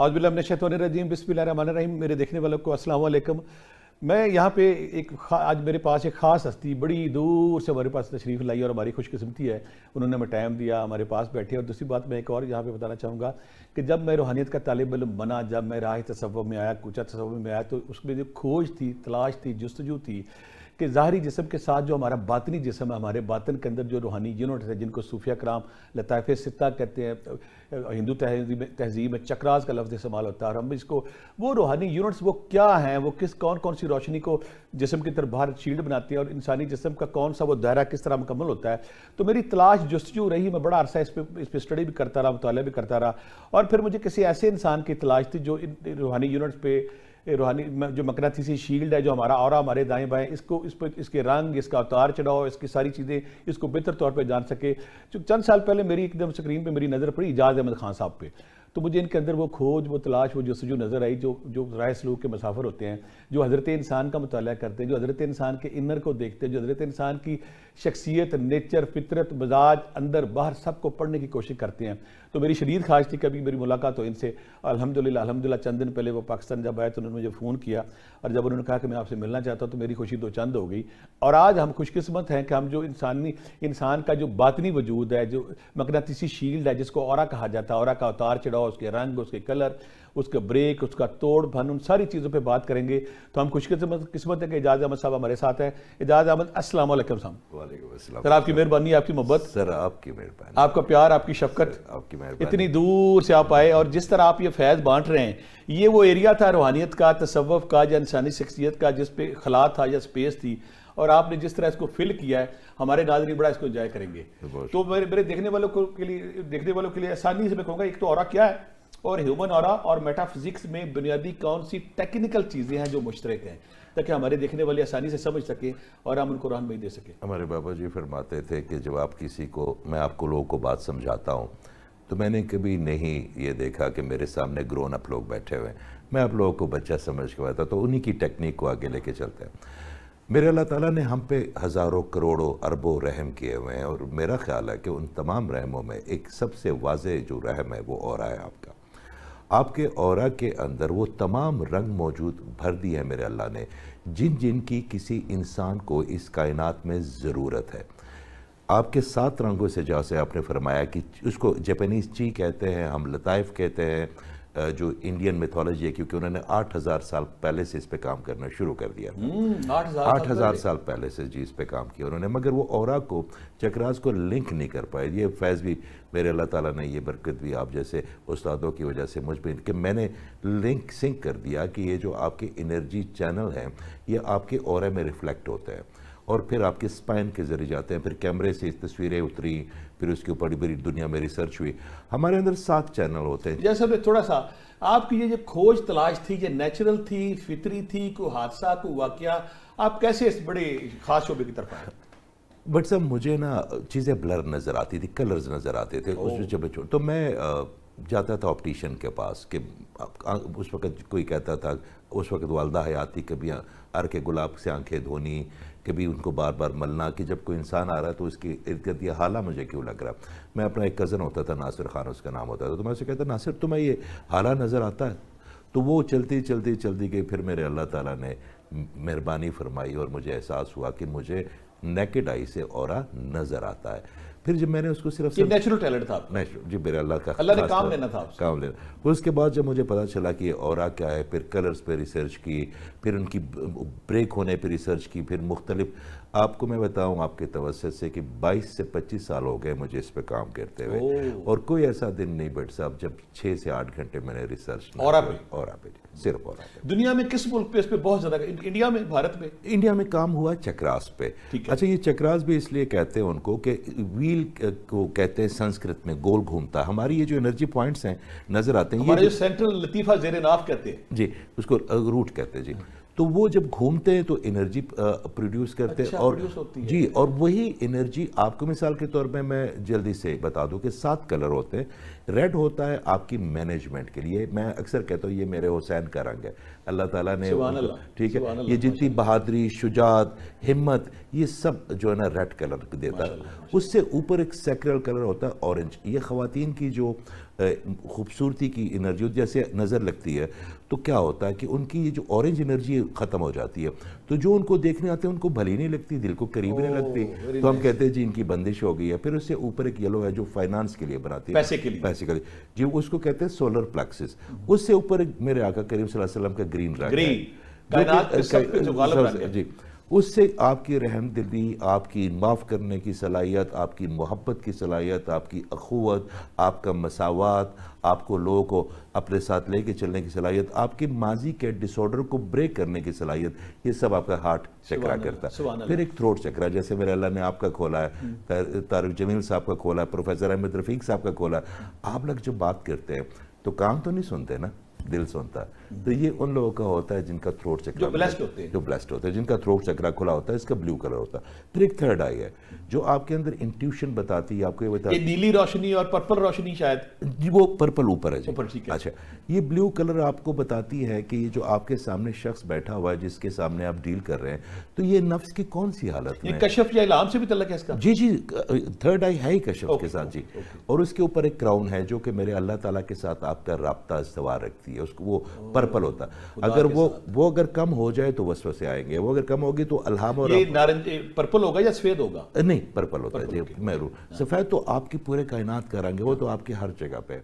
اعوذ باللہ من الشیطان الرجیم، بسم اللہ الرحمن الرحیم۔ میرے دیکھنے والوں کو السلام علیکم۔ میں یہاں پہ آج میرے پاس ایک خاص ہستی بڑی دور سے ہمارے پاس تشریف لائی اور ہماری خوش قسمتی ہے، انہوں نے ہمیں ٹائم دیا، ہمارے پاس بیٹھے۔ اور دوسری بات میں ایک اور یہاں پہ بتانا چاہوں گا کہ جب میں روحانیت کا طالب علم بنا، جب میں راہ تصوف میں آیا، کوچہ تصوف میں آیا، تو اس میں جو کھوج تھی، تلاش تھی، جستجو تھی کہ ظاہری جسم کے ساتھ جو ہمارا باطنی جسم ہے، ہمارے باطن کے اندر جو روحانی یونٹ ہے جن کو صوفیہ کرام لطائف ستہ کہتے ہیں، ہندو تہذیب میں چکراز کا لفظ استعمال ہوتا ہے، اور ہم اس کو وہ روحانی یونٹس وہ کیا ہیں، وہ کون سی روشنی کو جسم کی طرف باہر شیلڈ بناتی ہیں، اور انسانی جسم کا کون سا وہ دائرہ کس طرح مکمل ہوتا ہے۔ تو میری تلاش جستجو رہی، میں بڑا عرصہ اس پہ اسٹڈی بھی کرتا رہا، مطالعہ بھی کرتا رہا، اور پھر مجھے کسی ایسے انسان کی تلاش تھی جو روحانی یونٹس پہ روحانی جو مقناطیسی شیلڈ ہے جو ہمارا اورا ہمارے دائیں بائیں، اس کے رنگ، اس کا اتار چڑھاؤ، اس کی ساری چیزیں اس کو بہتر طور پہ جان سکے۔ چند سال پہلے میری ایک دم سکرین پہ میری نظر پڑی اعجاز احمد خان صاحب پہ، تو مجھے ان کے اندر وہ کھوج، وہ تلاش، وہ جستجو نظر آئی جو رائے سلوک کے مسافر ہوتے ہیں، جو حضرت انسان کا مطالعہ کرتے ہیں، جو حضرت انسان کے انر کو دیکھتے ہیں، جو حضرت انسان کی شخصیت، نیچر، فطرت، مزاج، اندر باہر سب کو پڑھنے کی کوشش کرتے ہیں۔ تو میری شدید خواہش تھی کبھی میری ملاقات ہو ان سے۔ الحمدللہ چند دن پہلے وہ پاکستان جب آئے تو انہوں نے مجھے فون کیا، اور جب انہوں نے کہا کہ میں آپ سے ملنا چاہتا ہوں تو میری خوشی دو چند ہو گئی۔ اور آج ہم خوش قسمت ہیں کہ ہم جو انسان کا جو باطنی وجود ہے، جو مقناطیسی شیلڈ ہے جس کو اورا کہا جاتا ہے، اورا کا اتار چڑھاؤ، اس کے رنگ، اس کے کلر، اس کا بریک، اس کا توڑ بھن، ان ساری چیزوں پہ بات کریں گے۔ تو ہم خوش قسمت ہیں کہ اعجاز احمد صاحب ہمارے ساتھ ہیں۔ اعجاز احمد، السلام علیکم صاحب۔ وعلیکم السلام سر آپ کی مہربانی، آپ کی محبت، سر آپ کی مہربانی، آپ کا پیار، آپ کی شفقت، آپ کی مہربانی، اتنی دور سے آپ آئے، اور جس طرح آپ یہ فیض بانٹ رہے ہیں، یہ وہ ایریا تھا روحانیت کا، تصوف کا، یا انسانی شخصیت کا جس پہ خلا تھا یا سپیس تھی، اور آپ نے جس طرح اس کو فل کیا ہے، ہمارے ناظرین بڑا اس کو انجوائے کریں گے۔ تو میرے دیکھنے والوں کے لیے آسانی سے میں کہوں گا ایک تو اورا کیا ہے، اور ہیومن اورا اور میٹا فزکس میں بنیادی کون سی ٹیکنیکل چیزیں ہیں جو مشترک ہیں، تاکہ ہمارے دیکھنے والے آسانی سے سمجھ سکیں اور ہم ان کو رہنمائی دے سکیں۔ ہمارے بابا جی فرماتے تھے کہ جب آپ کسی کو، میں آپ کو لوگوں کو بات سمجھاتا ہوں تو میں نے کبھی نہیں یہ دیکھا کہ میرے سامنے گرون اپ لوگ بیٹھے ہوئے ہیں، میں آپ لوگوں کو بچہ سمجھ کے بتاتا تو انہی کی ٹیکنیک کو آگے لے کے چلتے ہیں۔ میرے اللہ تعالیٰ نے ہم پہ ہزاروں کروڑوں اربوں رحم کیے ہوئے ہیں، اور میرا خیال ہے کہ ان تمام رحموں میں ایک سب سے واضح جو رحم ہے وہ اورا ہے آپ کا۔ آپ کے اورا کے اندر وہ تمام رنگ موجود بھر دی ہے میرے اللہ نے، جن کی کسی انسان کو اس کائنات میں ضرورت ہے۔ آپ کے 7 رنگوں سے جیسے آپ نے فرمایا کہ اس کو جیپنیز چی کہتے ہیں، ہم لطائف کہتے ہیں، جو انڈین میتھولوجی ہے، کیونکہ انہوں نے 8000 سال پہلے سے اس پہ کام کرنا شروع کر دیا تھا۔ 8000 سال پہلے سے جی اس پہ کام کیا انہوں نے، مگر وہ اورا کو، چکراز کو لنک نہیں کر پائے۔ یہ فیض بھی میرے اللہ تعالیٰ نے، یہ برکت بھی آپ جیسے استادوں کی وجہ سے مجھ پہ کہ میں نے لنک سنک کر دیا کہ یہ جو آپ کے انرجی چینل ہیں یہ آپ کے اورے میں ریفلیکٹ ہوتے ہیں، اور پھر آپ کے سپائن کے ذریعے جاتے ہیں، پھر کیمرے سے تصویریں اتری، پھر اس کے اوپر بڑی دنیا میں ریسرچ ہوئی۔ ہمارے اندر 7 چینل ہوتے ہیں۔ جیسا تھوڑا سا آپ کی یہ جو کھوج تلاش تھی، یہ نیچرل تھی، فطری تھی، کوئی حادثہ، کوئی واقعہ، آپ کیسے اس بڑے خاص شعبے کی طرف آئے؟ بٹ صاحب مجھے نا چیزیں بلر نظر آتی تھی، کلرز نظر آتے تھے تو میں جاتا تھا آپٹیشن کے پاس، کہ اس وقت کوئی کہتا تھا، اس وقت والدہ حیاتی، کبھی عرق گلاب سے آنکھیں دھونی، کبھی ان کو بار بار ملنا، کہ جب کوئی انسان آ رہا ہے تو اس کی ارد گرد یہ حالہ مجھے کیوں لگ رہا ہے۔ میں اپنا ایک کزن ہوتا تھا، ناصر خان اس کا نام ہوتا تھا، تو میں اسے کہتا ناصر تمہیں یہ حالہ نظر آتا ہے؟ تو وہ چلتی گئی، پھر میرے اللہ تعالیٰ نے مہربانی فرمائی اور مجھے احساس ہوا کہ مجھے نیکڈ آئی سے اورا نظر آتا ہے۔ پھر جب میں نے اس کو صرف نیچرل ٹیلنٹ تھا، جی میرے اللہ کا اللہ نے کام لینا تھا، کام لینا۔ اس کے بعد جب مجھے پتا چلا کہ یہ اورا کیا ہے، پھر کلرز پہ ریسرچ کی، پھر ان کی بریک ہونے پہ ریسرچ کی، پھر مختلف، آپ کو میں بتاؤں آپ کے توسط سے کہ 22 سے 25 سال ہو گئے مجھے اس پہ کام کرتے ہوئے، اور کوئی ایسا دن نہیں بٹ صاحب جب 6 سے 8 گھنٹے میں نے ریسرچ اورا پہ صرف اورا پہ۔ دنیا میں کس ملک پہ اس پہ بہت زیادہ، انڈیا میں، بھارت میں؟ انڈیا میں کام ہوا چکراز پہ۔ اچھا، یہ چکراز بھی اس لیے کہتے ہیں ان کو کہ ویل کو کہتے ہیں سنسکرت میں، گول گھومتا ہے۔ ہماری یہ جو انرجی پوائنٹس ہیں نظر آتے ہیں، ہمارے جو سینٹرل لطیفہ زیر ناف کہتے ہیں جی، اس کو روٹ کہتے ہیں جی، تو وہ جب گھومتے ہیں تو انرجی پروڈیوس کرتے ہیں، اور جی، اور وہی انرجی آپ کو مثال کے طور پہ میں جلدی سے بتا دوں کہ 7 کلر ہوتے ہیں، ریڈ ہوتا ہے آپ کی مینجمنٹ کے لیے. میں اکثر کہتا ہوں یہ میرے حسین کا رنگ ہے, اللہ تعالیٰ نے, ٹھیک ہے, یہ جتنی بہادری, شجاعت, ہمت, یہ سب جو ہے نا ریڈ کلر دیتا ہے. اس سے اوپر ایک سیکرل کلر ہوتا ہے اورنج. یہ خواتین کی جو خوبصورتی کی انرجی جیسے نظر لگتی ہے تو کیا ہوتا ہے کہ ان کی یہ جو اورنج انرجی ختم ہو جاتی ہے, تو جو ان کو دیکھنے آتے ہیں ان کو بھلی نہیں لگتی, دل کو قریب نہیں لگتی, تو ہم کہتے ہیں جی ان کی بندش ہو گئی ہے. پھر اس سے اوپر ایک یلو ہے جو فائنانس کے لیے بناتی ہے, پیسے کے لیے, جی اس کو کہتے ہیں سولر پلیکسس. اس سے اوپر ایک میرے آقا کریم صلی اللہ علیہ وسلم کا گرین رنگ ہے, جی اس سے آپ کی رحم دلی, آپ کی معاف کرنے کی صلاحیت, آپ کی محبت کی صلاحیت, آپ کی اخوت, آپ کا مساوات, آپ کو لوگوں کو اپنے ساتھ لے کے چلنے کی صلاحیت, آپ کے ماضی کے ڈس آرڈر کو بریک کرنے کی صلاحیت, یہ سب آپ کا ہارٹ چکرا کرتا ہے. پھر ایک تھروٹ چکرا جیسے میرے اللہ نے آپ کا کھولا ہے, طارق جمیل صاحب کا کھولا ہے, پروفیسر احمد رفیق صاحب کا کھولا ہے. آپ لوگ جب بات کرتے ہیں تو کان تو نہیں سنتے نا, دل سنتا ہے. تو یہ ان لوگوں کا ہوتا ہے جن کا تھروٹ چکرا, جو بلیسڈ ہوتے ہیں, جن کا تھروٹ چکرا کھلا ہوتا ہے, اس کا بلیو کلر ہوتا ہے. پھر ایک تھرڈ آئی ہے جو آپ کے اندر انٹیوشن بتاتی ہے, آپ کو یہ بتاتی ہے نیلی روشنی اور پرپل روشنی, شاید جی وہ پرپل اوپر ہے جی. اچھا, یہ بلیو کلر آپ کو بتاتی ہے کہ یہ جو آپ کے سامنے شخص بیٹھا ہوا ہے جس کے سامنے آپ ڈیل کر رہے ہیں, تو یہ نفس کی کون سی حالت میں, کشف یا الہام سے بھی تعلق ہے اس کا. جی جی, تھرڈ آئی ہے ہی کشف کے ساتھ جی. اور اس کے اوپر ایک کراؤن ہے جو کہ میرے اللہ تعالیٰ کے ساتھ آپ کا رابطہ استوار رکھتی ہے. اس کو وہ پرپل ہوتا ہے. اگر وہ اگر کم ہو جائے تو وسوسے آئیں گے, وہ اگر کم ہوگی تو الہام. اور یہ نارنج پرپل ہوگا یا سفید ہوگا؟ نہیں, پرپل ہوتا ہے جی, میرو. سفید تو آپ کی پورے کائنات کا رنگ ہے, وہ تو آپ کی ہر جگہ پہ.